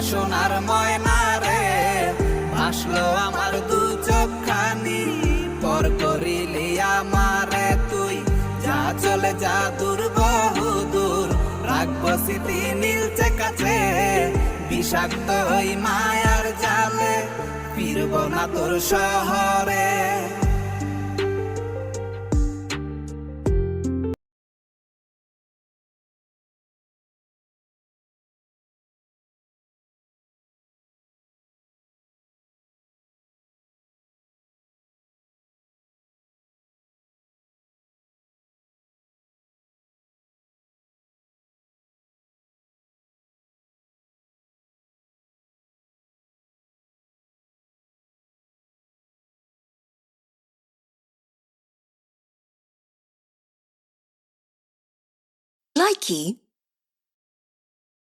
সোনার ময়না রে, ভাসলো আমার দু চোখখানি, পর করিলি আমারে তুই, যা চলে যা দূর বহু দূর, রাখবো স্মৃতি নীলচে কাছে, বিষাক্ত ওই মায়ার জালে ফিরব না তোর শহরে। Likey